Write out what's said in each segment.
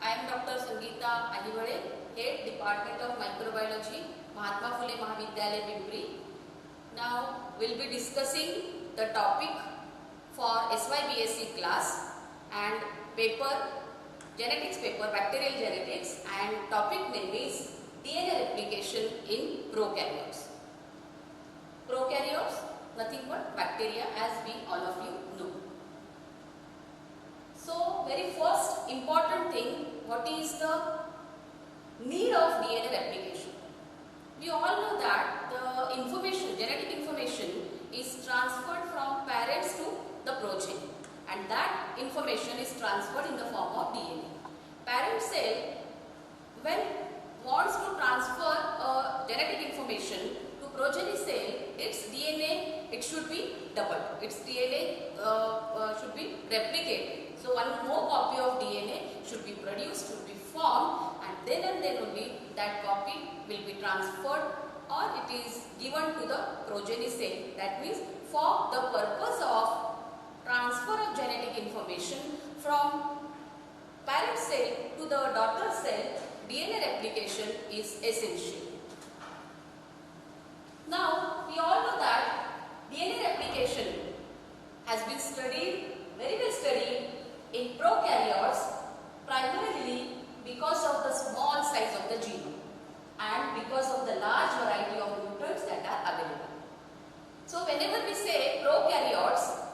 I am Dr. Sangeeta Ahivade, Head Department of Microbiology, Mahatma Phule Mahavidyalaya, Pimpri. Now we will be discussing the topic for SYBSc class and paper, genetics paper, bacterial genetics, and topic name is DNA replication in prokaryotes. Prokaryotes, nothing but bacteria, as we all of you know. So, very first important thing, what is the need of DNA replication? We all know that the information, genetic information is transferred from parents to the progeny, and that information is transferred in the form of DNA. Parent cell, when wants to transfer genetic information to progeny cell, its DNA, it should be doubled. Its DNA should be replicated. So one more copy of DNA should be produced, should be formed, and then only that copy will be transferred or it is given to the progeny cell. That means for the purpose of transfer of genetic information from parent cell to the daughter cell, DNA replication is essential. Now we all know that DNA replication has been studied, very well studied in prokaryotes, primarily because of the small size of the genome and because of the large variety of mutants that are available. So whenever we say prokaryotes,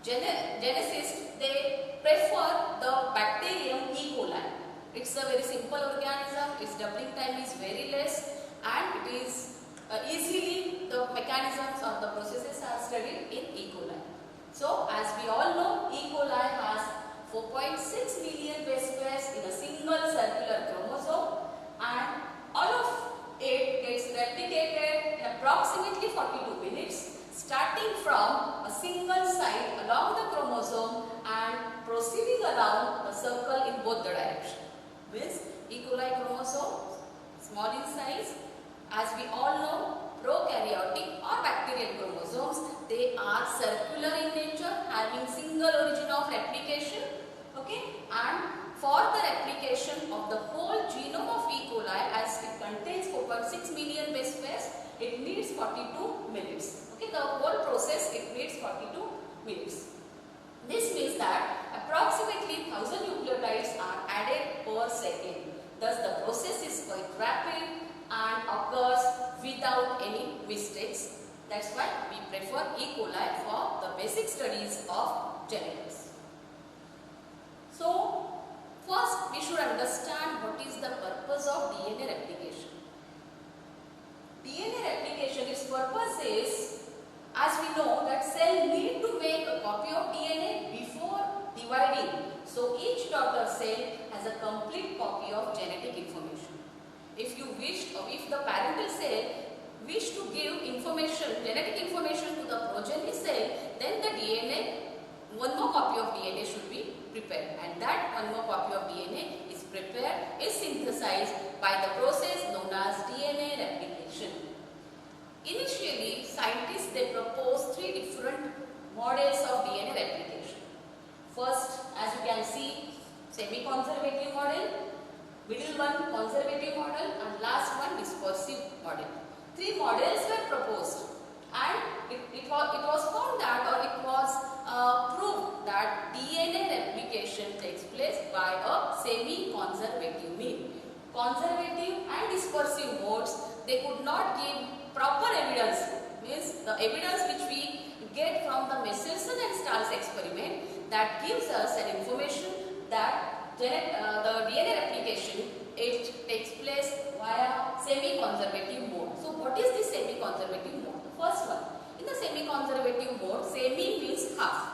geneticists, they prefer the bacterium E. coli. It's a very simple organism, its doubling time is very less, and it is easily the mechanisms or the processes are studied in E. coli. So as we all know, E. coli has 4.6 million base pairs in a single circular chromosome, and all of it gets replicated in approximately 42 minutes, starting from a single site along the chromosome and proceeding around the circle in both the directions. Means E. coli chromosome, small in size, as we all know, prokaryotic or bacterial chromosomes, they are circular in nature, having single origin of replication. Okay, and for the replication of the whole genome of E. coli, as it contains 4.6 million base pairs, it needs 42 minutes. Okay, the whole process, it needs 42 minutes. This means that approximately 1000 nucleotides are added per second. Thus, the process is quite rapid and occurs without any mistakes. That's why we prefer E. coli for the basic studies of genetics. So, first we should understand what is the purpose of DNA replication. DNA replication, its purpose is, as we know that cell need to make a copy of DNA before dividing. So, each daughter cell has a complete copy of genetic information. If you wish, or if the parental cell wish to give information, genetic information to the progeny cell, then the DNA, one more copy of DNA should be prepared, and that one more copy of DNA is prepared, is synthesized by the process known as DNA replication. Initially, scientists, they proposed 3 different models of DNA replication. First, as you can see, semi-conservative model, middle one conservative model, and last one dispersive model. 3 models were proposed, and it was found that, or it was proved that DNA replication takes place by a semi-conservative mean. Conservative and dispersive modes, they could not give proper evidence, means the evidence which we get from the Michelson and Stahl's experiment, that gives us an information that the DNA replication, it takes place via semi-conservative mode. So what is this semi-conservative mode? The first one, in the semi-conservative mode, semi means half.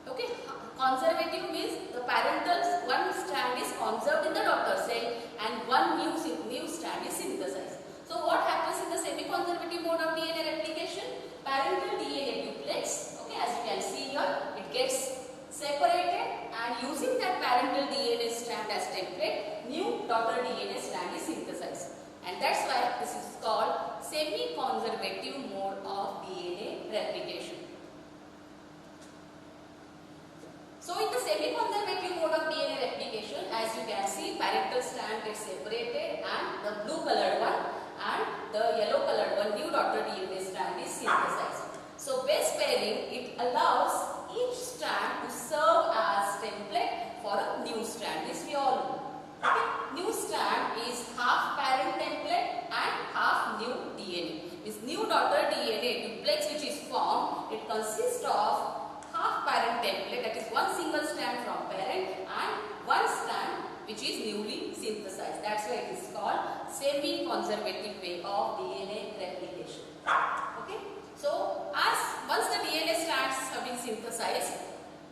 Okay, conservative means the parental one strand is conserved in the daughter cell and one new strand is synthesized. So what happens in the semi-conservative mode of DNA replication? Parental DNA duplex, okay, as you can see here, it gets separated, and using that parental DNA strand as template, new daughter DNA strand is synthesized. And that's why this is called semi-conservative mode of DNA replication. So in the semi-conservative mode of DNA it allows each strand to serve as template for a new strand. This we all know. Okay? New strand is half parent template and half new DNA. This new daughter DNA duplex which is formed, it consists of half parent template, that is one single strand from parent and one strand which is newly synthesized. That's why it is called semi-conservative way of DNA replication. Okay? So, once the DNA strands have been synthesized,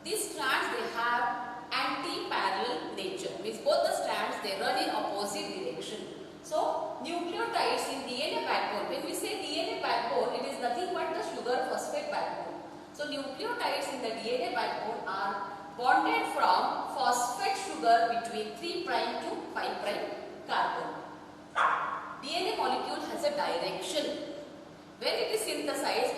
these strands they have anti-parallel nature. Means both the strands they run in opposite direction. So, nucleotides in DNA backbone. When we say DNA backbone, it is nothing but the sugar phosphate backbone. So, nucleotides in the DNA backbone are bonded from phosphate sugar between 3' to 5' carbon. DNA molecule has a direction. When it is synthesized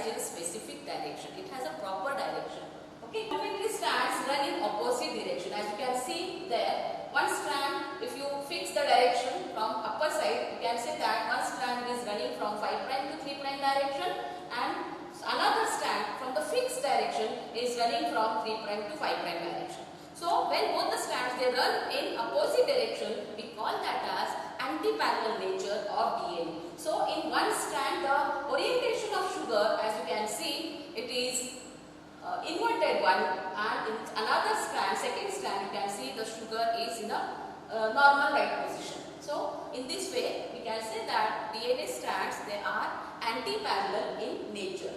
in a specific direction. It has a proper direction. Okay, complementary strands run in opposite direction. As you can see there, one strand, if you fix the direction from upper side, you can say that one strand is running from 5' to 3' direction and another strand from the fixed direction is running from 3' to 5' direction. So, when both the strands they run in opposite direction, we call that as anti-parallel nature of DNA. So, in one strand, the orientation of sugar, as you can see, it is inverted one, and in another strand, second strand, you can see the sugar is in a normal right position. So, in this way, we can say that DNA strands, they are anti-parallel in nature.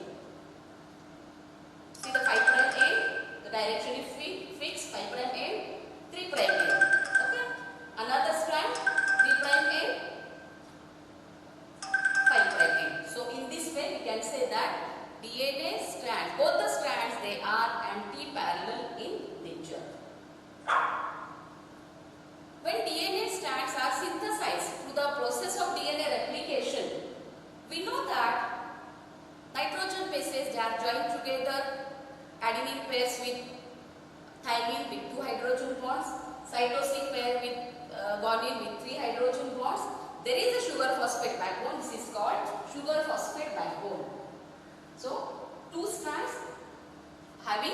See the 5' end, the direction if we fix 5' end, 3' end. Okay. Another strand, 3' end, 5' end. So, in this way, we can say that DNA strands, both the strands, they are anti-parallel in nature. When DNA strands are synthesized through the process of DNA replication, we know that nitrogen bases, they are joined together, adenine pairs with thymine with 2 hydrogen bonds, cytosine pair with guanine with 3 hydrogen bonds. There is a sugar phosphate backbone. This is called sugar phosphate backbone. So, 2 strands having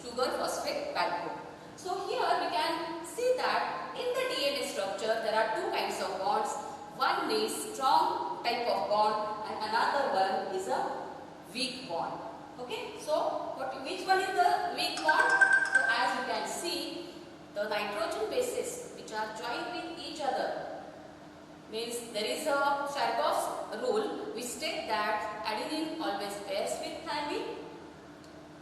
sugar phosphate backbone. So, here we can see that in the DNA structure there are 2 kinds of bonds. One is strong type of bond and another one is a weak bond. Okay. So, which one is the weak bond? So, as you can see, the nitrogen bases which are joined with each other, means there is a Chargaff's rule which states that adenine always pairs with thymine,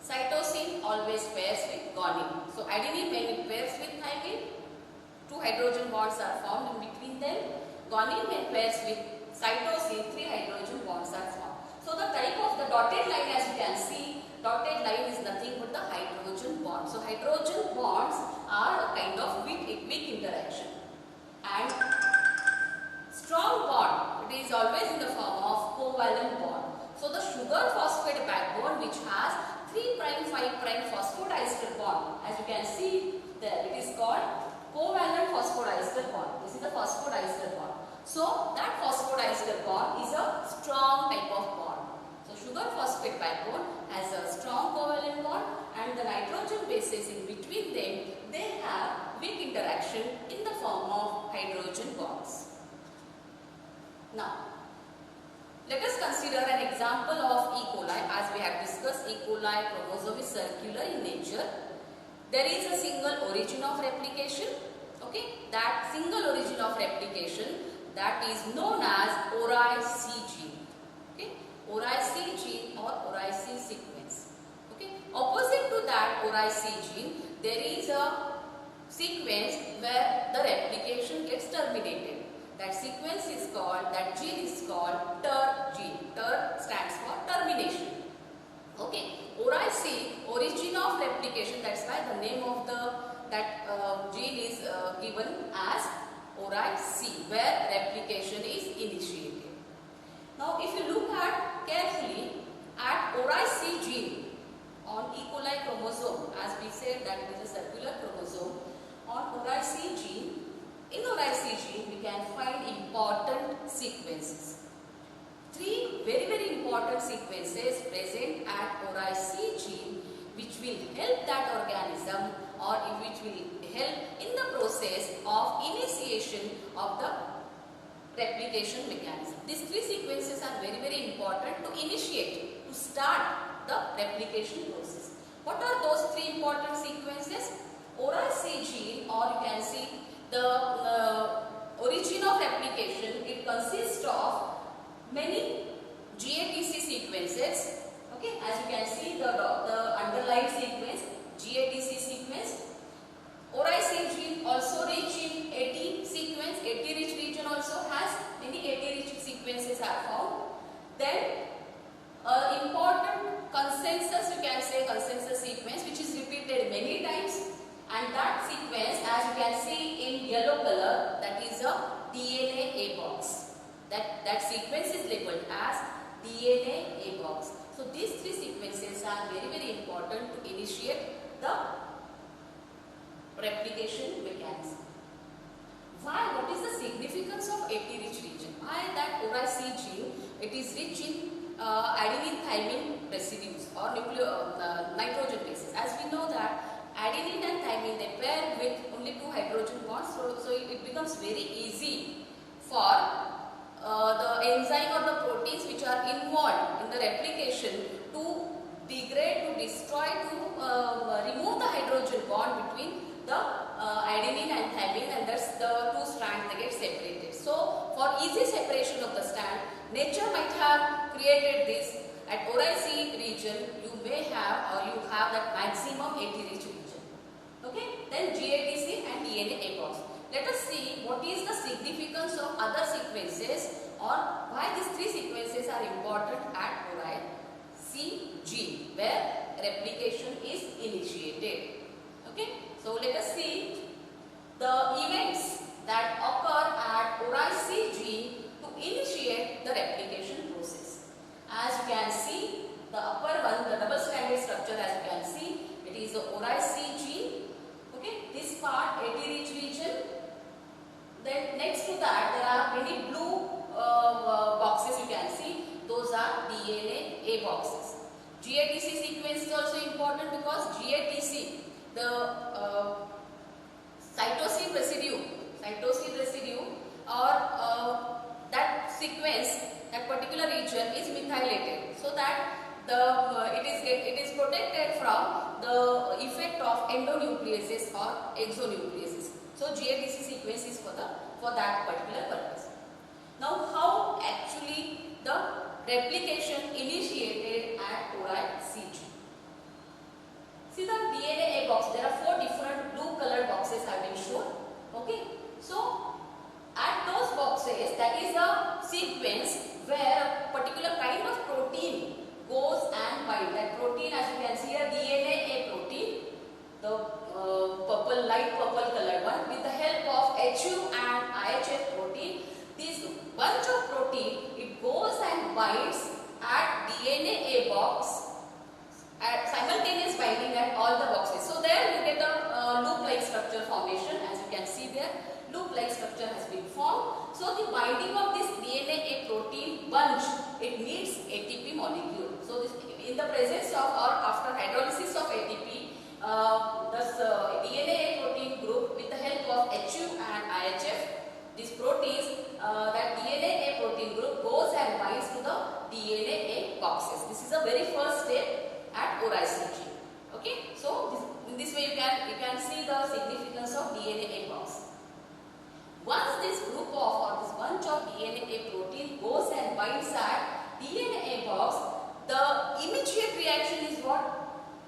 cytosine always pairs with guanine. So, adenine when it pairs with thymine, 2 hydrogen bonds are formed in between them. Guanine when pairs with cytosine, 3 hydrogen bonds are formed. So, the type of the dotted line, as you can see, dotted line is nothing but the hydrogen bond. So, hydrogen bonds are a kind of weak interaction. And strong bond, it is always in the form of covalent bond. So, the sugar phosphate backbone which has 3' 5' phosphodiester bond, as you can see there, it is called covalent phosphodiester bond. This is the phosphodiester bond. So, that phosphodiester bond is a strong type of bond. So, sugar phosphate backbone has a strong covalent bond and the nitrogen bases in between them, they have weak interaction in the form of hydrogen bonds. Now, let us consider an example of E. coli. As we have discussed, E. coli chromosome is circular in nature. There is a single origin of replication. Okay, that single origin of replication, that is known as ORI-C gene. Okay, ORI-C gene or ORI-C sequence. Okay, opposite to that ORI-C gene, there is a sequence where the replication gets terminated. That sequence is called, that gene is called TER gene. TER stands for termination. Okay, ORI-C, origin of replication, that's why the name of that gene is given as ORI-C, where replication is initiated. Now, if you look at carefully at ORI-C gene on E. coli chromosome, as we said that it is a circular chromosome, on ORI-C gene, in ORI-C gene we can find important sequences. 3 very important important sequences present at ORI-C gene which will help that organism or which will help in the process of initiation of the replication mechanism. These three sequences are very, very important to initiate, to start the replication process. What are those three important sequences? ORI-C gene, or you can see the origin of replication, it consists of many GATC sequences. Okay, as you can see the underlined sequence, GATC sequence. ORI-C gene also rich in AT sequence. AT rich region also has many AT rich sequences are found. Then important consensus, you can say consensus sequence, which is repeated many times, and that sequence, as you can see in yellow color, that is a DNA A box. That sequence is labeled as DNA A box. So these three sequences are very, very important to initiate the replication mechanism. Why? What is the significance of AT rich region? Why that ORI-C gene, it is rich in adenine thymine residues or nitrogen bases. As we know that adenine and thymine, they pair with only two hydrogen bonds, so it becomes very easy for the enzyme or the proteins which are involved in the replication to degrade, to destroy, to remove the hydrogen bond between the adenine and thymine, and thus the two strands they get separated. So for easy separation of the strand, nature might have created this. At ORI-C region, you may have or you have that maximum AT rich region. Okay, then GATC and DNA A box. Let us see what is the significance of other sequences or why these three sequences are important at ORI-C gene where replication is initiated. Okay, so let us see the events that occur at ORI-C gene to initiate the replication process. As you can see, the upper one, the double stranded structure, as you can see, it is the ORI-C gene. Okay, this part AT rich region. Then next to that there are many blue boxes you can see. Those are DNA A boxes. GATC sequence is also important because GATC, the cytosine residue or that sequence, that particular region is methylated, so that it is protected from the effect of endonucleases or exonucleases. So GATC sequence is for that particular purpose. Now, how actually the replication initiated at ORI-C gene? See the DNA A box. There are four different blue colored boxes have been shown. Okay, so at those boxes, that is a sequence where a particular kind of protein goes and binds. That protein, as you can see here, DNA A protein, the light purple colored one, with the help of HU and IHF protein. This bunch of protein, it goes and binds at DNA A box at simultaneous binding at all the boxes. So there you get a loop-like structure formation. As you can see there, loop-like structure has been formed. So the binding of this DNA A protein bunch, it needs ATP molecule. So this, in the presence of or after hydrolysis of ATP, this DNA A protein group with the help of HU and IHF, these proteins, that DNA A protein group goes and binds to the DNA A boxes. This is the very first step at ORI-C gene. Okay, so in this way you can see the significance of DNA A box. Once this group of or this bunch of DNA A protein goes and binds at DNA A box, the immediate reaction is what?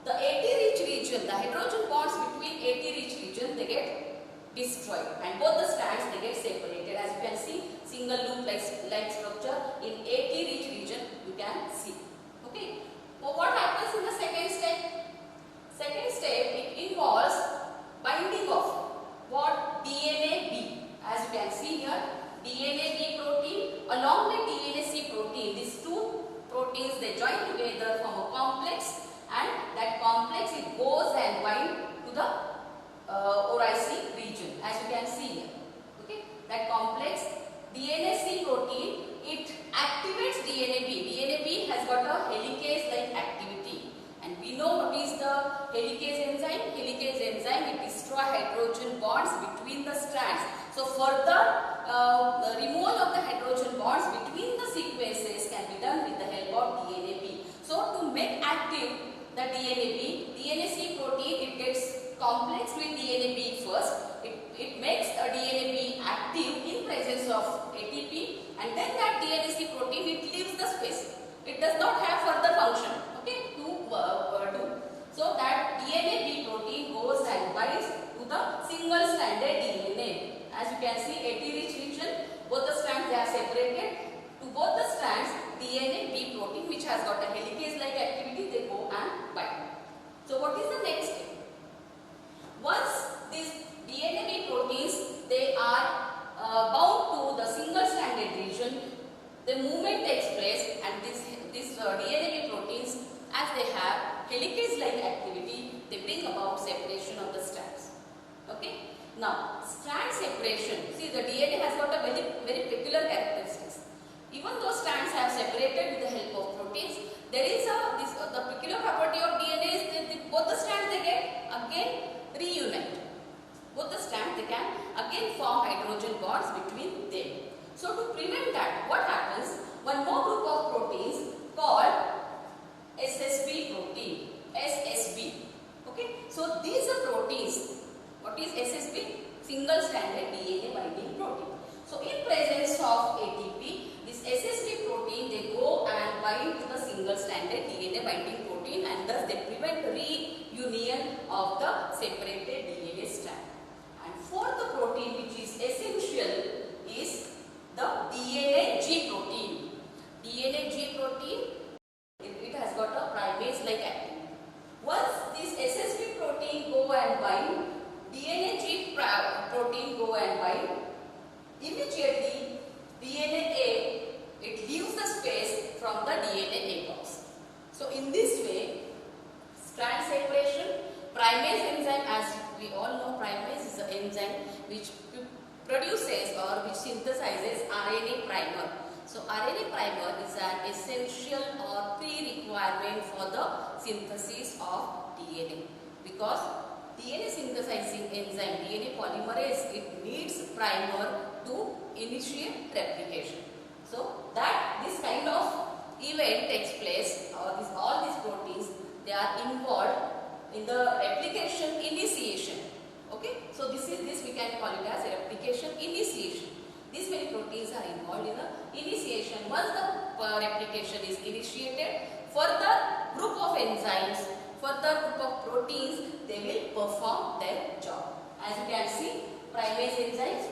The AT rich region, the hydrogen bonds between AT rich region, they get destroyed and both the strands they get separated. As you can see, single loop like structure in AT rich region you can see. Okay. So what happens in the second step? Second step, it involves binding of what? DNA B. As you can see here, DNA B protein along with DNA C protein, these two proteins destroy hydrogen bonds between the strands. So further removal of the hydrogen bonds between the sequences can be done with the help of DNAP. So to make active the DNAP, DNA-C protein, it gets complex with DNAP first. It makes a DNAP active in presence of ATP, and then that DNA-C protein, it leaves the space. It does not have further function, okay, to do. So that DNAP protein goes and binds to the single stranded DNA. As you can see, AT rich region, both the strands they are separated. To both the strands, DNA-B protein, which has got a helicase-like activity, they go and bind. So what is the next step? Once these DNA-B proteins, they are bound to the single stranded region, the movement takes place, and these DNA-B proteins, as they have helicase-like activity, they bring about separation of the strands. Okay. Now, strand separation. See, the DNA has got a very peculiar characteristics. Even though strands have separated with the help of proteins, there is the peculiar property of DNA is that both the strands they get again reunite. Both the strands they can again form hydrogen bonds between them. So to prevent that, what happens? One more group of proteins called SSB protein. SSB. Okay. So these are proteins. What is SSB? Single stranded DNA binding protein. So in presence of ATP, this SSB protein, they go and bind to the single stranded DNA binding protein, and thus they prevent reunion of the separated DNA strand. And fourth protein which is essential is the DNA-G protein. DNA-G protein, it has got a primase-like activity. Once this SSB protein go and bind, DNA-G protein go and bind, immediately DNA-A, it leaves the space from the DNA-A box. So in this way, strand separation, primase enzyme, as we all know, primase is an enzyme which produces or which synthesizes RNA primer. So RNA primer is an essential or pre-requirement for the synthesis of DNA, because DNA synthesizing enzyme, DNA polymerase, it needs primer to initiate replication. So that this kind of event takes place, or all these proteins, they are involved in the replication initiation. Okay, so this we can call it as replication initiation. These many proteins are involved in the initiation. Once the replication is initiated, further group of enzymes, further group of proteins, they will perform their job. As you can see, primase enzymes,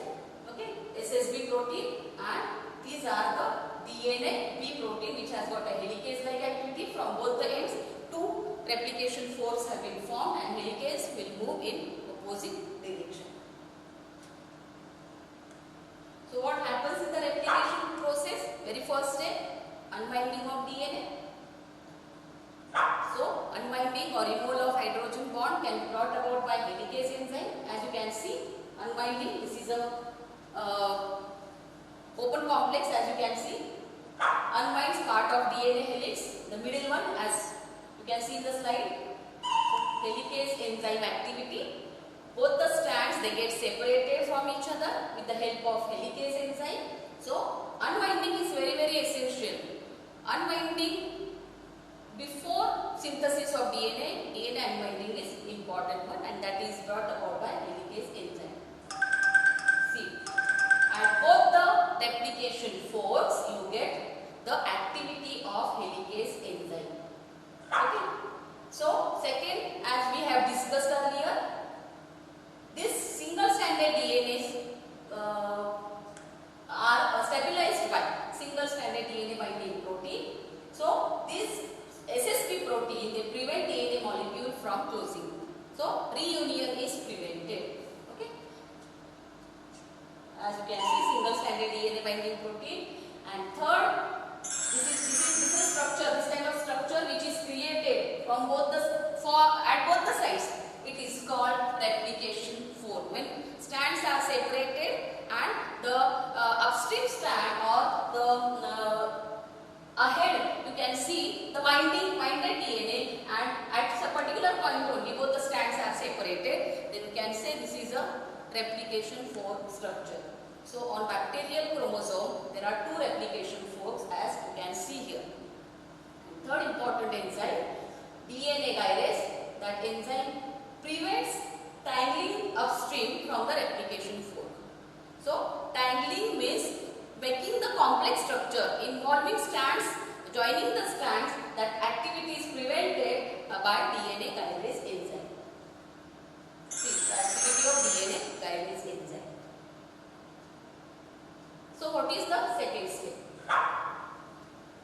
okay, SSB protein, and these are the DNA-B protein which has got a helicase-like activity. From both the ends, two replication forks have been formed and helicase will move in opposite direction. So what happens in the replication process? Very first step, unwinding of DNA. So unwinding or removal of hydrogen bond can be brought about by helicase enzyme. As you can see, unwinding, this is a open complex, as you can see, unwinds part of DNA helix, the middle one, as you can see in the slide. So, helicase enzyme activity. Both the strands, they get separated from each other with the help of helicase enzyme. So unwinding is very essential. Unwinding before synthesis of DNA unwinding is important one, and that is brought about by helicase enzyme. See, at both the replication forks, you get the activity of helicase enzyme. Okay. So second, as we have discussed earlier, this single-stranded DNAs are stabilized by single-stranded DNA binding protein. So this SSB protein, they prevent DNA molecule from closing. So reunion is prevented. Okay. As you can see, single-stranded DNA binding protein. And third, this is structure, this kind of structure which is created from at both the sides. It is called replication fork. When strands are separated and the upstream strand or the ahead, you can see the binded DNA, and at a particular point only both the strands are separated. Then can say this is a replication fork structure. So on bacterial chromosome, there are two replication forks as you can see here. Third important enzyme, DNA gyrase. That enzyme prevents tangling upstream from the replication fork. So tangling means making the complex structure involving strands, joining the strands. That activity is prevented by DNA gyrase enzyme. See the activity of DNA gyrase enzyme. So what is the second step?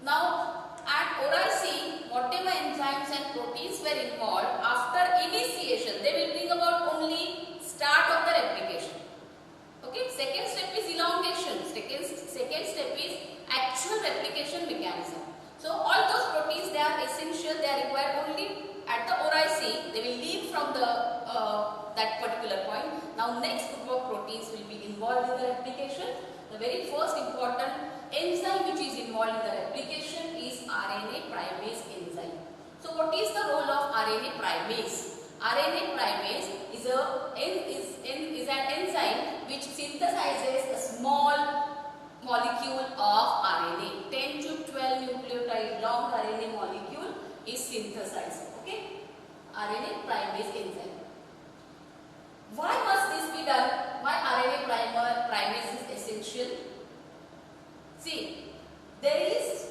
Now at ORIC, whatever enzymes and proteins were involved, after initiation, they will bring about only start of the replication. Okay, second step is elongation. Second step is actual replication mechanism. So all those proteins, they are essential, they are required only at the ORIC. They will leave from the that particular point. Now next group of proteins will be involved in the replication. The very first important enzyme which is involved in the replication is RNA primase enzyme. So what is the role of RNA primase? RNA primase is an enzyme which synthesizes a small molecule of RNA. 10 to 12 nucleotide long RNA molecule is synthesized. Okay? RNA primase enzyme. Why must this be done? Why RNA primase is essential? See, there is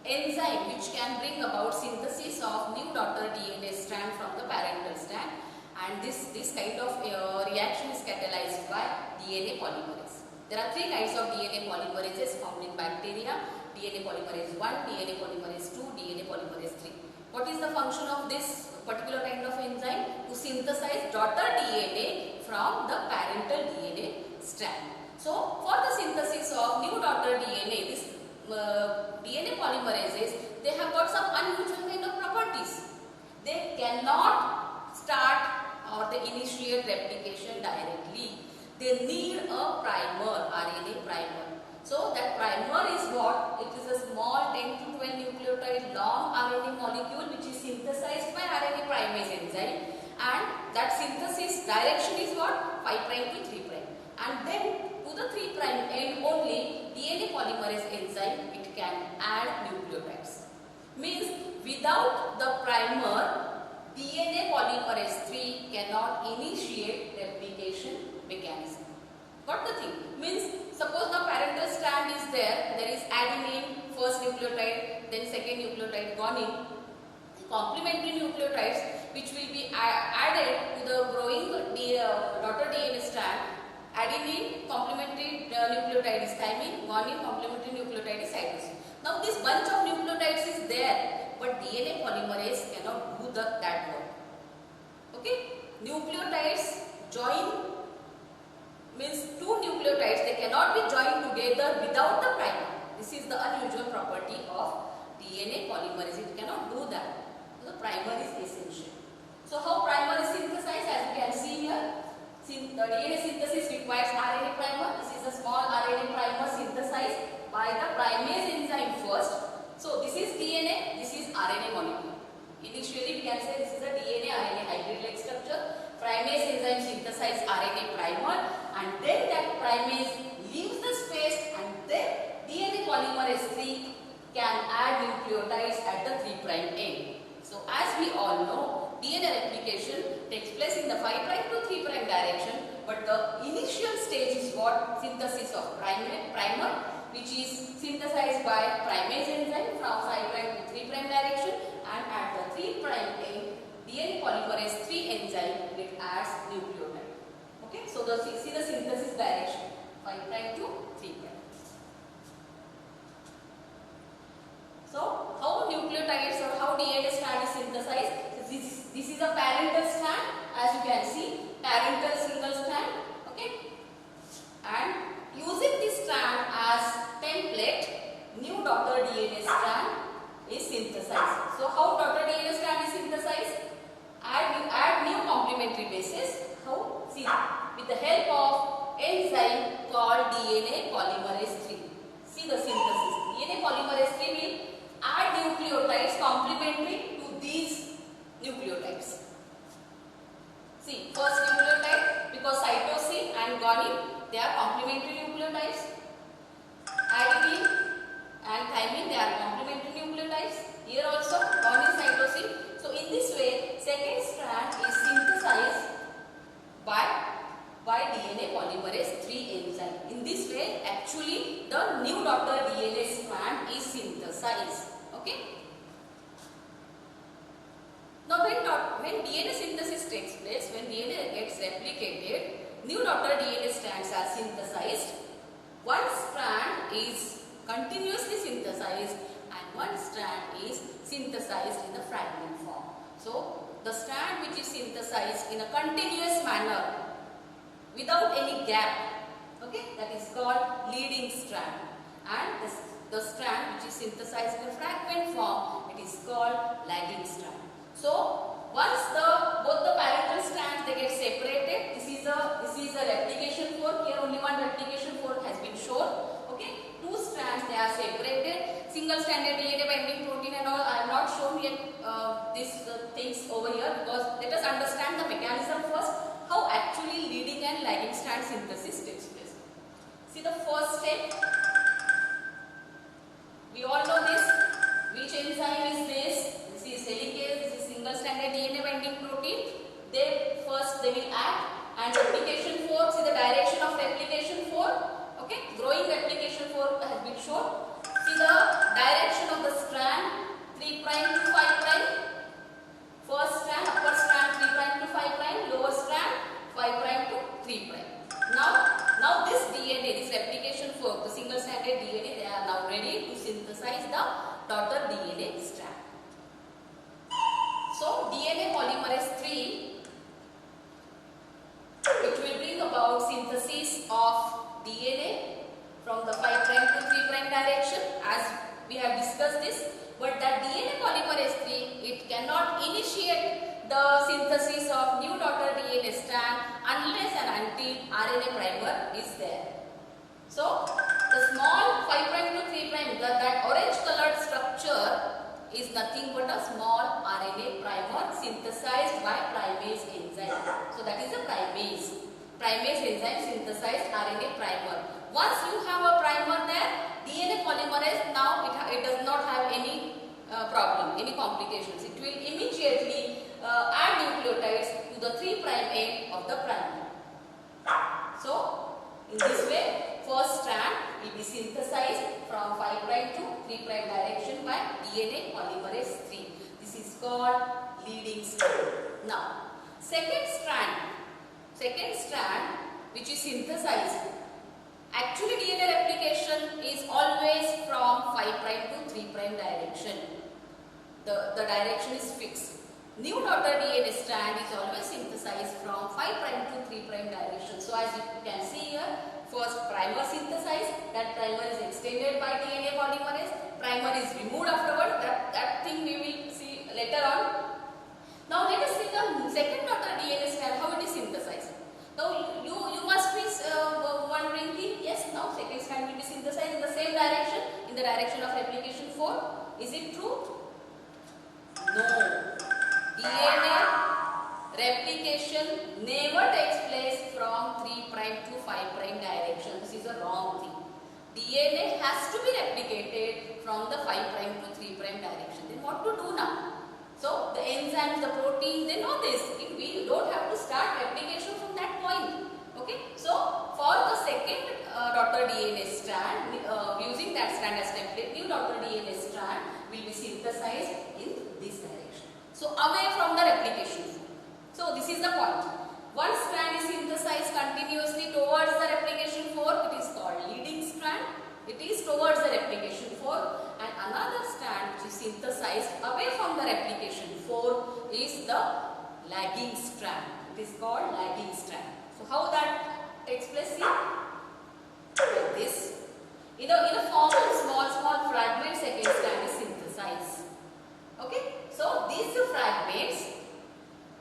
enzyme which can bring about synthesis of new daughter DNA strand from the parental strand, and this kind of reaction is catalyzed by DNA polymerase. There are three kinds of DNA polymerases found in bacteria: DNA polymerase 1, DNA polymerase 2, DNA polymerase 3. What is the function of this particular kind of enzyme? To synthesize daughter DNA from the parental DNA strand. So for the synthesis of new daughter DNA, this DNA polymerases, they have got some unusual kind of properties. They cannot start or they initiate replication directly. They need a primer, RNA primer. So that primer is what? It is a small 10 to 12 nucleotide long RNA molecule which is synthesized by RNA primase enzyme, and that synthesis direction is what? 5' to 3'. And then to the 3' end only, DNA polymerase enzyme, it can add nucleotides. Means without the primer, DNA polymerase 3 cannot initiate replication mechanism. Got the thing? Means suppose the parental strand is there is adenine, first nucleotide, then second nucleotide gone in. Complementary nucleotides which will be added to the growing daughter DNA strand. Adenine, complementary nucleotide is thymine, guanine, complementary nucleotide is cytosine. Now this bunch of nucleotides is there, but DNA polymerase cannot do that work. Okay? Nucleotides join, means two nucleotides, they cannot be joined together without the primer. This is the unusual property of DNA polymerase. It cannot do that. So the primer is essential. So how primer is synthesized? As you can see here, the DNA synthesis requires RNA primer. This is a small RNA primer synthesized by the primase enzyme first. So this is DNA, this is RNA molecule. Initially we can say this is a DNA RNA hybrid-like structure. Primase enzyme synthesizes RNA primer, and then that primase leaves the space, and then DNA polymerase 3 can add nucleotides at the 3' end. So as we all know, DNA replication takes place in the 5' to 3' direction, but the initial stage is what? Synthesis of primer, which is synthesized by primase enzyme from 5' to 3' direction, and at the 3' end, DNA polymerase 3 enzyme, it adds nucleotide. Okay, so see the synthesis direction, 5' to 3'. So how nucleotides or how DNA strand is synthesized? This is a parental strand, as you can see, parental single strand. Okay, and using this strand as template, new daughter DNA strand is synthesized. So how daughter DNA strand is synthesized? Add new complementary bases. How? See, with the help of enzyme called DNA polymerase 3. See the synthesis. DNA polymerase 3 will add nucleotides complementary to these nucleotides. See, first nucleotide they are complementary nucleotides. Adenine and thymine, they are complementary nucleotides. Here also one is cytosine. So in this way, second strand is synthesized by DNA polymerase 3 enzyme. In this way, actually the new daughter DNA strand is synthesized. Okay. Now when DNA synthesis takes place, when DNA gets replicated, new daughter DNA strands are synthesized. One strand is continuously synthesized and one strand is synthesized in the fragment form. So the strand which is synthesized in a continuous manner without any gap, okay, that is called leading strand, and the strand which is synthesized in a fragment form, it is called lagging strand. So once both the parental strands they get separated, this is a replication fork. Here only one replication fork has been shown. Okay, two strands they are separated. Single stranded DNA binding protein and all I have not shown yet these things over here, because let us understand the mechanism first, how actually leading and lagging strand synthesis takes place. See the first step. We all know this. Which enzyme is this? This is helicase. This is single stranded DNA binding protein. They will act, and replication fork. See the direction of replication fork. Okay, growing replication fork has been shown. See the direction of the strand 3' to 5'. First strand, upper strand 3' to 5', lower strand 5' to 3'. Now this DNA, this replication fork, the single stranded DNA, they are now ready to synthesize the daughter DNA strand. So DNA polymerase 3, which will bring about synthesis of DNA from the 5' to 3' direction, as we have discussed this. But that DNA polymerase 3, it cannot initiate the synthesis of new daughter DNA strand unless and until RNA primer is there. So the small 5' to 3', that orange colored structure is nothing but a small RNA primer synthesized by primase enzyme. So that is a primase. Primase enzyme synthesized RNA primer. Once you have a primer there, DNA polymerase now it does not have any problem, any complications. It will immediately add nucleotides to the 3' end of the primer. So in this way, first strand will be synthesized from 5' to 3' direction by DNA polymerase 3. This is called leading strand. Now, second strand which is synthesized, actually DNA replication is always from 5' to 3' direction. The direction is fixed. New daughter DNA strand is always synthesized from 5' to 3' direction. So as you can see here, first primer synthesized, that primer is extended by DNA polymerase, primer is removed afterward, that thing we will see later on. Now let us see the second daughter DNA strand, how it is synthesized. Now you must be wondering, yes, now second strand will be synthesized in the same direction, in the direction of replication 4. Is it true? No. DNA replication never takes place from 3' to 5' direction. This is a wrong thing. DNA has to be replicated from the 5' to 3' direction. Then what to do now? So the enzymes, the proteins, they know this. We don't have to start replication from that point. Okay. So for the second daughter DNA strand, using that strand as template, new daughter DNA strand will be synthesized in this direction. So away from the replication fork. So this is the point. One strand is synthesized continuously towards the replication fork. It is called leading strand. It is towards the replication fork, and another strand which is synthesized away from the replication fork is the lagging strand. It is called lagging strand. So how that takes place here? Like this. In a form of small fragments, second strand is synthesized. Okay. So these fragments,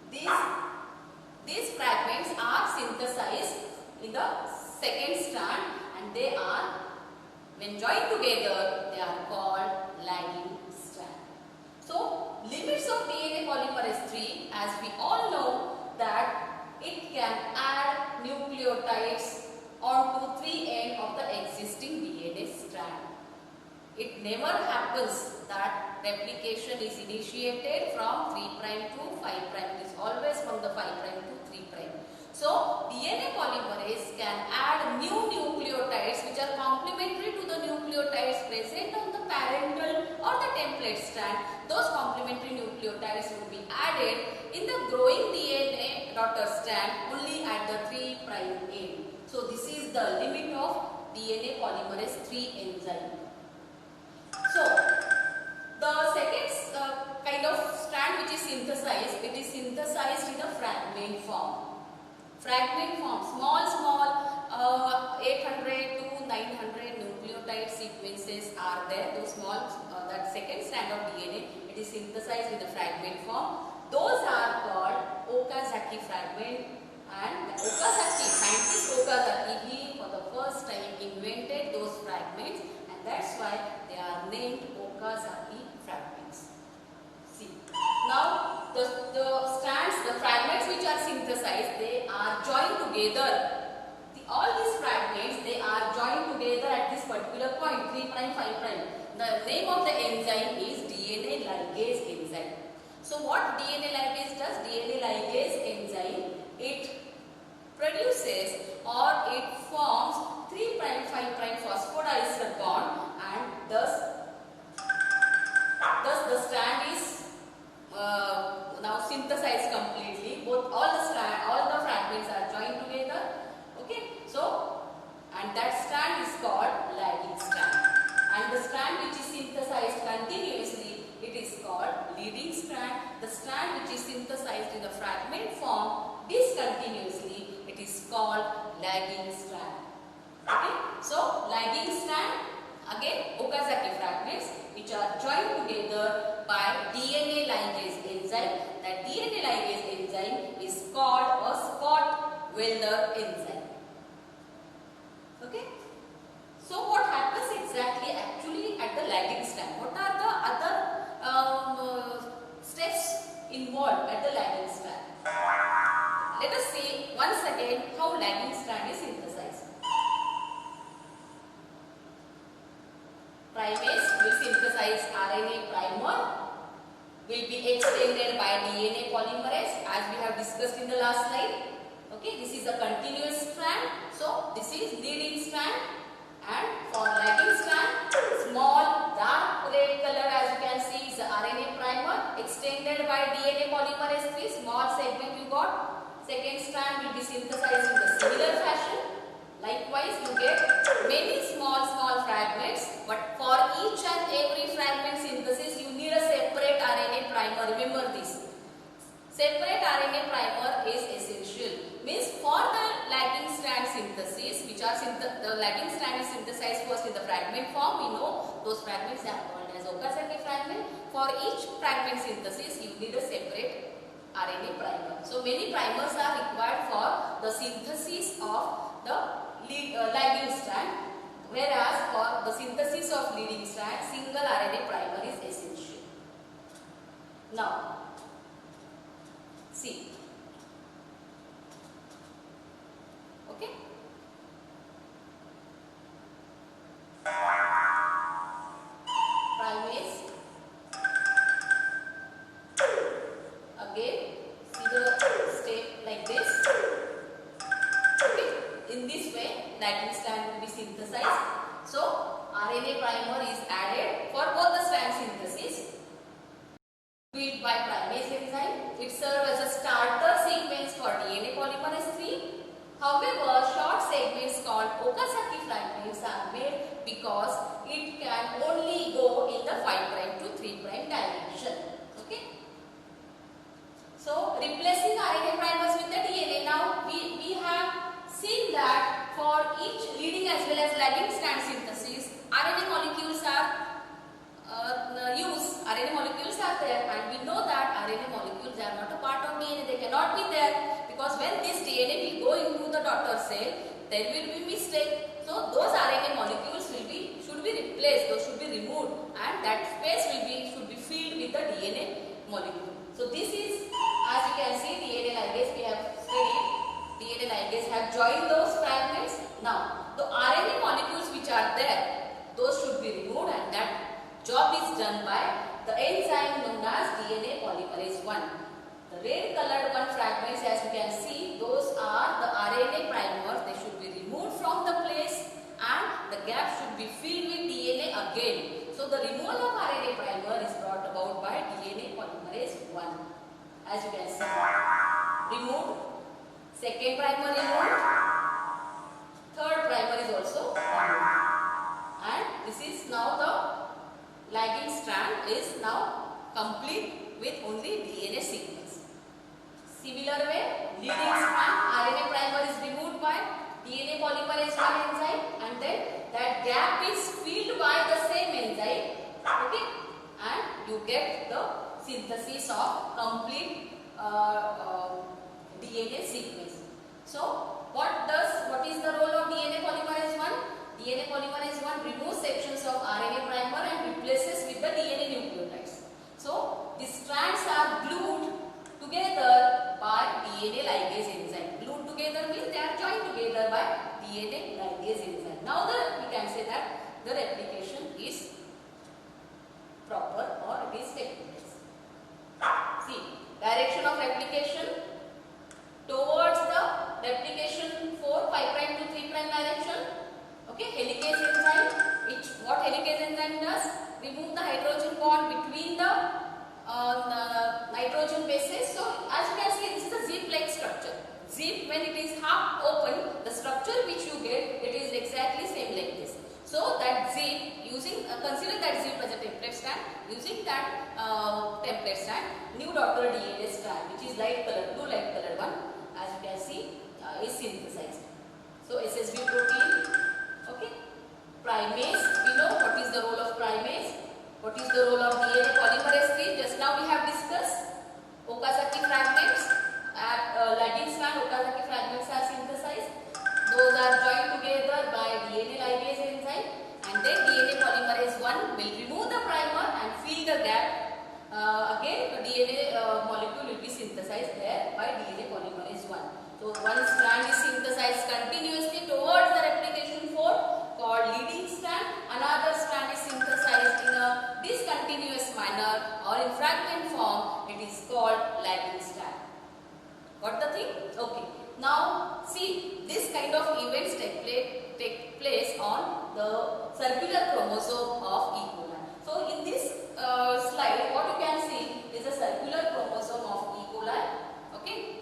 these fragments are synthesized in the second strand, and they are, when joined together, they are called lagging strand. So limits of DNA polymerase 3, as we all know that it can add nucleotides onto It never happens that replication is initiated from 3 prime to 5 prime. It is always from the 5 prime to 3 prime. So DNA polymerase can add new nucleotides which are complementary to the nucleotides present on the parental or the template strand. Those complementary nucleotides will be added in the growing DNA daughter strand only at the 3 prime end. So this is the limit of DNA polymerase 3 enzyme. So the second kind of strand which is synthesized, it is synthesized in a fragment form. Fragment form, small 800 to 900 nucleotide sequences are there. Those small, that second strand of DNA, it is synthesized in the fragment form. Those are called Okazaki fragment, and Okazaki, scientist Okazaki, he for the first time invented those fragments, and that's why they are named Okazaki fragments. See, now the strands, the fragments which are synthesized, they are joined together. All these fragments, they are joined together at this particular point, 3 prime, 5 prime. The name of the enzyme is DNA ligase enzyme. So what DNA ligase does? DNA ligase enzyme, it produces or it forms 3 prime, 5 prime phosphodiester bond, and thus the strand is now synthesized completely. All the fragments are joined together. Okay, so and that strand is called lagging strand, and the strand which is synthesized continuously, it is called leading strand. The strand which is synthesized in the fragment form discontinuously, it is called lagging strand. Okay, so lagging strand, again Okazaki fragments which are joined together by DNA ligase enzyme. That DNA ligase enzyme is called a spot welder enzyme. Okay, so what happens exactly actually at the lagging strand? What are the other steps involved at the lagging strand? Let us see once again how lagging strand is synthesized. Primase will synthesize RNA primer, will be extended by DNA polymerase as we have discussed in the last slide. Okay, this is a continuous strand. So this is leading strand, and for lagging strand, small dark red color as you can see is the RNA primer extended by DNA polymerase 3. Small segment you got. Second strand will be synthesized in the similar fashion. Likewise, you get many small fragments, but for each and every fragment synthesis, you need a separate RNA primer. Remember this. Separate RNA primer is essential. Means for the lagging strand synthesis, which are the lagging strand is synthesized first in the fragment form. We know those fragments are called as Okazaki fragment. For each fragment synthesis, you need a separate RNA primer. So many primers are required for the synthesis of the lagging strand, whereas for the synthesis of leading strand, single RNA primer is essential. Now, see. Okay. Primase. Again, see the step like this. Okay. In this way, lagging strand will be synthesized. So, RNA primer is added for both the strand synthesis. By primase enzyme, it serves as a starter sequence for DNA polymerase 3. However, short segments called Okazaki fragments are made because it can only go in the 5' to 3' direction. Okay. So, replacing RNA primers with the DNA. Now, we have seen that for each leading as well as lagging strand synthesis, RNA molecules are RNA molecules are there, and we know that RNA molecules are not a part of DNA. They cannot be there because when this DNA will go into the daughter cell, there will be mistake. So those RNA molecules should be replaced. Those should be removed, and that space should be filled with the DNA molecule. So this is, as you can see, DNA ligase we have studied. DNA ligase have joined those fragments. Now the RNA molecules which are there, those should be removed, and that polymerase 1. The red colored one fragments, as you can see, those are the RNA primers. They should be removed from the place and the gap should be filled with DNA again. So the removal of RNA primer is brought about by DNA polymerase 1. As you can see, removed, second primer removed, third primer is also removed. And this is now the lagging strand is now complete with only DNA sequence. Similar way, leading strand RNA primer is removed by DNA polymerase 1 enzyme and then that gap is filled by the same enzyme, okay, and you get the synthesis of complete DNA sequence. So what is the role of DNA polymerase 1? DNA polymerase 1 removes sections of RNA primer and replaces with the DNA nucleotides. So these strands are glued together by DNA ligase enzyme. Glued together means they are joined together by DNA ligase enzyme. Now we can say that the replication is proper or it is taking place. See, direction of replication towards the replication 4, 5' to 3' direction. Okay, helicase enzyme. What helicase enzyme does? Remove the hydrogen bond between the nitrogen bases. So as you can see, this is a zip-like structure. Zip, when it is half open, the structure which you get, it is exactly same like this. So that zip, consider that zip as a template strand. Using that template strand, new daughter DNA strand, which is light colored, blue light colored one, as you can see, is synthesized. So SSB protein, okay. Primase, we know what is the role of primase. What is the role of DNA polymerase 3? Just now we have discussed. Okazaki fragments at lagging strand, Okazaki fragments are synthesized. Those are joined together by DNA ligase enzyme, and then DNA polymerase 1 will remove the primer and fill the gap. Again, the DNA molecule will be synthesized there by DNA polymerase 1. So one strand is synthesized continuously towards the replication 4 called leading strand. Another strand is synthesized in a discontinuous manner or in fragment form. It is called lagging strand. Got the thing? Okay. Now see, this kind of events take place on the circular chromosome of E. coli. So in this slide, what you can see is a circular chromosome of E. coli. Okay.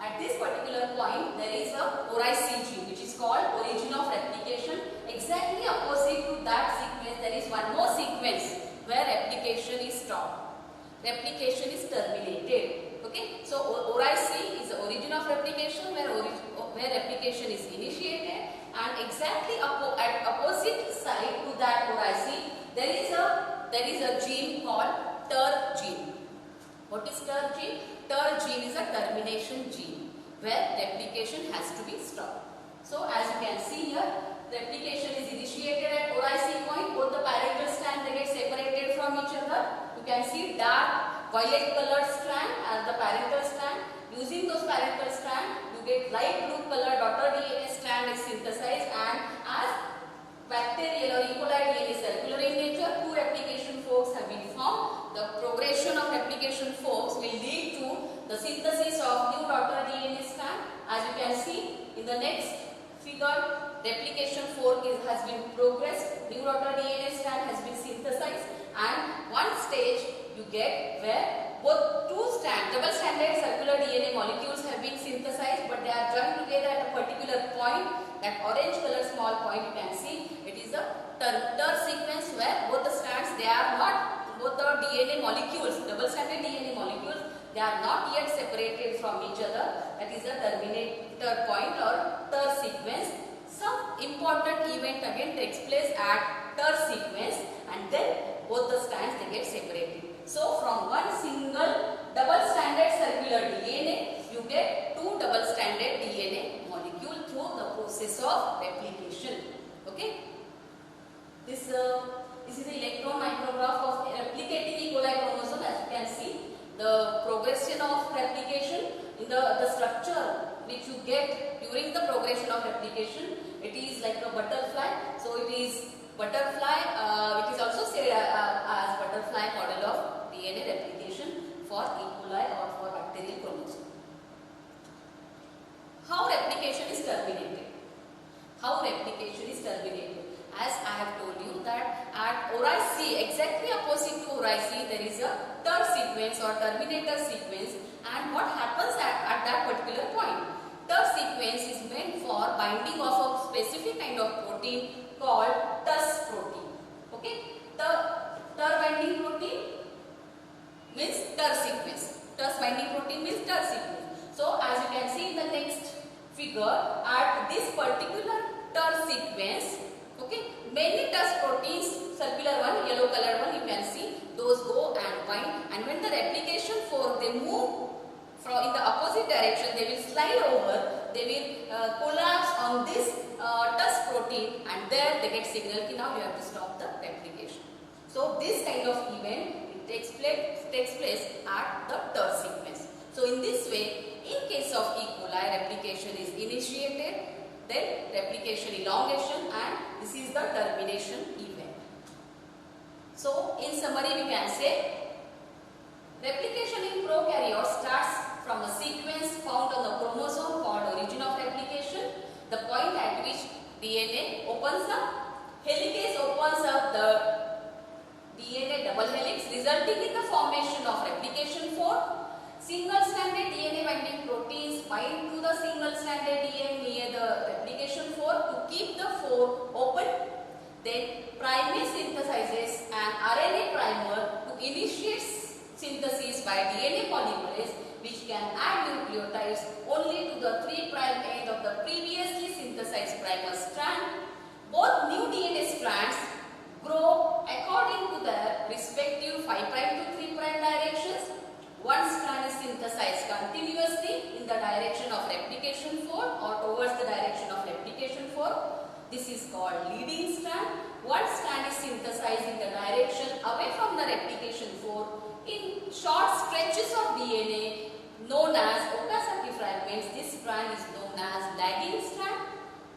At this particular point, there is a ORIC gene which is called origin of replication. Exactly opposite to that sequence, there is one more sequence where replication is stopped. Replication is terminated. Okay. So ORIC is the origin of replication where replication is initiated, and exactly at opposite side to that ORIC, there is a gene called TER gene. What is TER gene? TER gene is a termination gene where replication has to be stopped. So as you can see here, replication is initiated at ORIC point. Both the parental strands, they get separated from each other. You can see dark violet colored strand as the parental strand. Using those parental strand, you get light blue colored daughter DNA strand is synthesized, and as bacterial or E. coli DNA is circular in nature, two replication forks have been formed. The progression of replication forks will lead to the synthesis of new daughter DNA strand. As you can see in the next figure, replication fork has been progressed, new daughter DNA strand has been synthesized, and one stage you get where both two double-stranded circular DNA molecules have been synthesized, but they are joined together at a particular point. That orange color small point you can see, it is a TER sequence where both the strands, they are not, both the DNA molecules, double-stranded DNA molecules, they are not yet separated from each other. That is a terminator point or TER sequence. Some important event again takes place at TER sequence, and then both the strands, they get separated. So from one single double-stranded circular DNA, you get two double-stranded DNA molecule through the process of replication. Okay. This is the electron micrograph of replicating E. coli chromosome. As you can see, the progression of replication in the structure which you get during the progression of replication, it is like a butterfly. So it is butterfly, which is also said as butterfly model of DNA replication for E. coli or for bacterial chromosome. How replication is terminated? How replication is terminated? As I have told you that at ORI-C, exactly opposite to ORI-C, there is a ter sequence or terminator sequence, and what happens at that particular point? Ter sequence is meant for binding of a specific kind of protein called TUS protein. Okay? Ter binding protein means ter sequence. TUS binding protein means ter sequence. So as you can see in the next figure, at this particular ter sequence, okay, many TUS proteins, circular one, yellow colored one, you can see, those go and bind, and when the replication fork, they move from in the opposite direction, they will slide over, they will collapse on this TUS protein, and there they get signal ki now you have to stop the replication. So this kind of event, it takes place at the ter sequence. So in this way, in case of E. coli, replication is initiated, then replication elongation, and this is the termination event. So in summary, we can say replication in prokaryotes starts from a sequence found on the chromosome called origin of replication, the point at which DNA opens up, helicase opens up the DNA double helix, resulting in the formation of replication fork. Single-stranded DNA binding proteins bind to the single-stranded DNA near the replication fork to keep the fork open. Then primase synthesizes an RNA primer to initiate synthesis by DNA polymerase, which can add nucleotides only to the 3' end of the previously synthesized primer strand. Both new DNA strands grow according to their respective 5' to 3' directions. One strand is synthesized continuously in the direction of replication fork or towards the direction of replication fork. This is called leading strand. One strand is synthesized in the direction away from the replication fork in short stretches of DNA known as Okazaki fragments. This strand is known as lagging strand.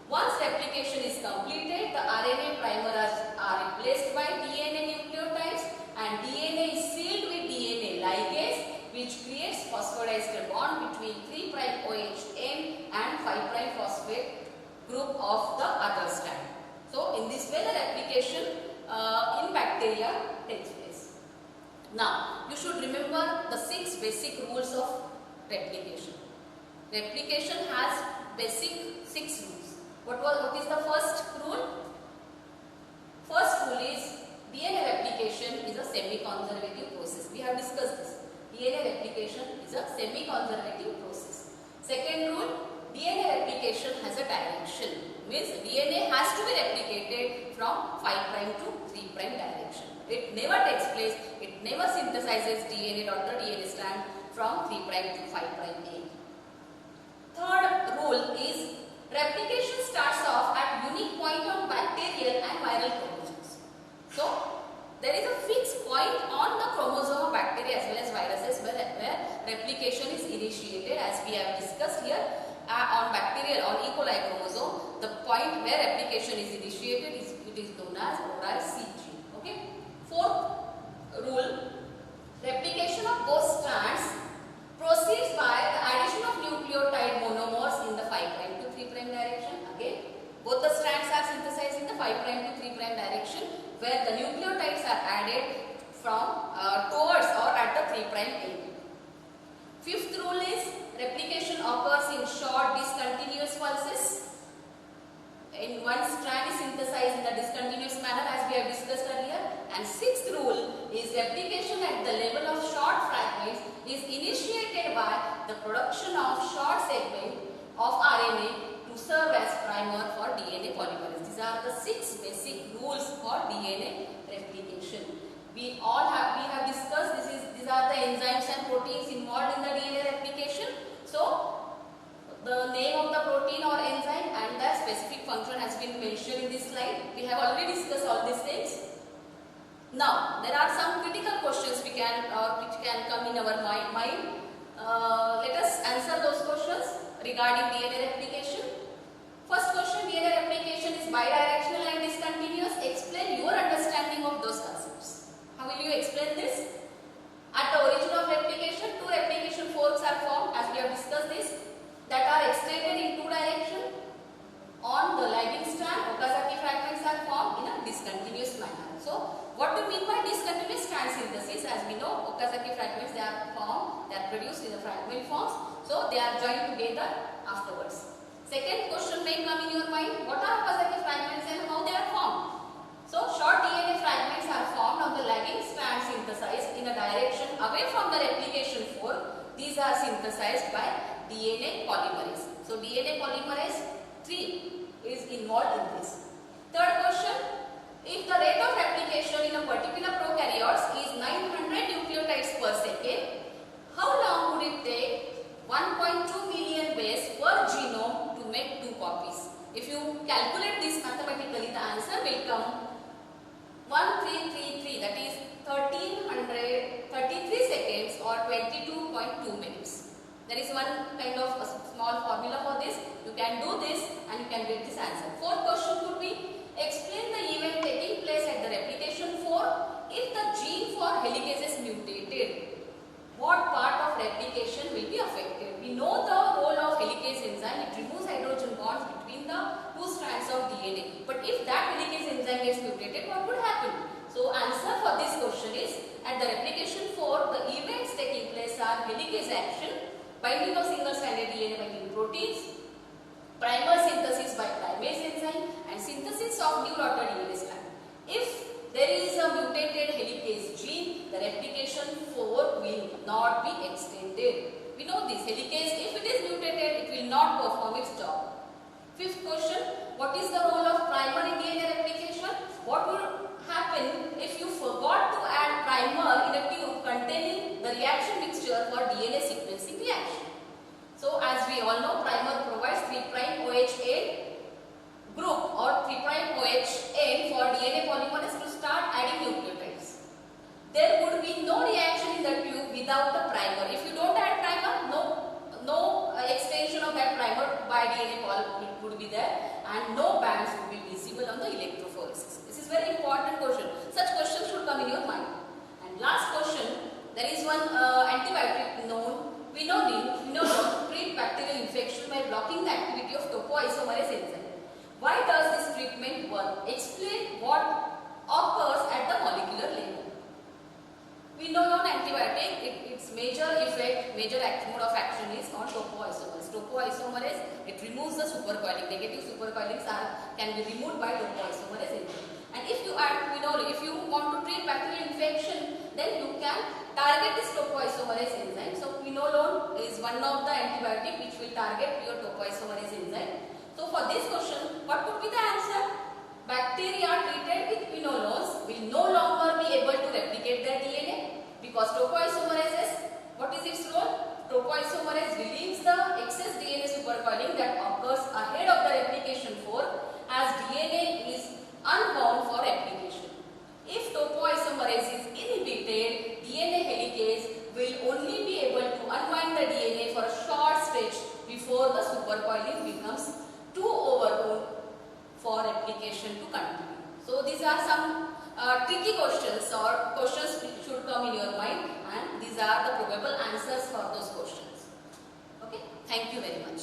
Once replication is completed, the RNA primers are replaced by DNA nucleotides, and DNA is sealed with DNA ligase, which creates phosphodiester bond between 3' OH end and 5' phosphate group of the other strand. So in this way, the replication in bacteria takes place. Now you should remember the 6 basic rules of replication. Replication has basic 6 rules. What is the first rule? First rule is DNA replication is a semi-conservative process. We have discussed this. DNA replication is a semi-conservative process. Second rule, DNA replication has a direction. Means DNA has to be replicated from 5' to 3' direction. It never takes place, it never synthesizes DNA or the DNA strand from 3' to 5' end. Third rule is replication starts off at unique point on bacterial and viral chromosomes. So there is a fixed point on the chromosome of bacteria as well as viruses where replication is initiated, as we have discussed here. On bacterial, on E. coli chromosome, the point where replication is initiated is known as ORI-C gene. Okay. Fourth rule, replication of both strands proceeds by the addition of nucleotide monomers in the 5' to 3' direction. Again, both the strands are synthesized in the 5' to 3' direction, where the nucleotides are added from towards or at the 3' end. Fifth rule is replication occurs in short discontinuous pulses. In one strand is synthesized in the discontinuous manner, as we have discussed earlier. And sixth rule is replication at the level of short fragments is initiated by the production of short segment of RNA to serve as primer for DNA polymerase. These are the 6 basic rules for DNA replication. We have discussed these are the enzymes and proteins involved in the DNA replication. So the name of the protein or enzyme and the specific function has been mentioned in this slide. We have already discussed all these things. Now there are some critical questions which can come in our mind. Let us answer those questions regarding DNA replication. First question, DNA replication is bidirectional and discontinuous. Explain your understanding of those concepts. How will you explain this? At the origin of replication, two replication forks are formed, as we have discussed this, that are extended in two directions. On the lagging strand, Okazaki fragments are formed in a discontinuous manner. So, what do you mean by discontinuous strand synthesis? As we know, Okazaki fragments, they are formed, they are produced in the fragment forms. So, they are joined together afterwards. Second question may come in your mind, what are Okazaki fragments and how they are formed? So, short DNA fragments are formed on the lagging strand synthesized in a direction away from the replication fork. These are synthesized by DNA polymerase. So, DNA polymerase 3 is involved in this. Third question, if the rate of replication in a particular prokaryotes is 900 nucleotides per second, how long would it take 1.2 million base per genome to make 2 copies? If you calculate this mathematically, the answer will come 1333, that is 1333 seconds or 22.2 minutes. There is one kind of a small formula for this. You can do this and you can get this answer. Fourth question would be, explain the event taking place at the replication fork if the gene for helicase is mutated. What part of replication will be affected? We know the role of helicase enzyme. It removes hydrogen bonds between the two strands of DNA. But if that helicase enzyme gets mutated, what would happen? So, answer for this question is, at the replication fork, the events taking place are helicase action, binding of single-stranded DNA by new proteins, primer synthesis by primase enzyme, and synthesis of new daughter DNA strand. If there is a mutated helicase gene, the replication fork will not be extended. We know this, helicase, if it is mutated, it will not perform its job. Fifth question, what is the role of primer in DNA replication? What will happen if you forgot to add primer in a tube containing the reaction mixture for DNA sequencing reaction? So, as we all know, primer provides 3' OH group or 3' OH for DNA polymerase to start adding nucleotides. There would be no reaction in the tube without the primer. If you don't add primer, no extension of that primer by DNA polymerase would be there, and no bands would be visible on the electrophoresis. This is very important question. Such questions should come in your mind. And last question, there is one antibiotic known to treat bacterial infection by blocking the activity of topoisomerase enzyme. Why does this treatment work? Explain what occurs at the molecular level. We know on antibiotic, its major effect, major mode of action is on topoisomerase. Topoisomerase, it removes the supercoiling. Negative supercoilings can be removed by topoisomerase enzyme. And if you add phenol, if you want to treat bacterial infection, then you can target this topoisomerase enzyme. So, quinolone is one of the antibiotic which will target your topoisomerase enzyme. So, for this question, what could be the answer? Bacteria treated with quinolones will no longer be able to replicate their DNA because topoisomerases, what is its role? Topoisomerase relieves the excess DNA supercoiling that occurs ahead of the replication fork as DNA is unbound for replication. If topoisomerase is inhibited, DNA helicase will only be able to unwind the DNA for a short stretch before the supercoiling becomes too overload for replication to continue. So, these are some tricky questions or questions which should come in your mind, and these are the probable answers for those questions. Okay, thank you very much.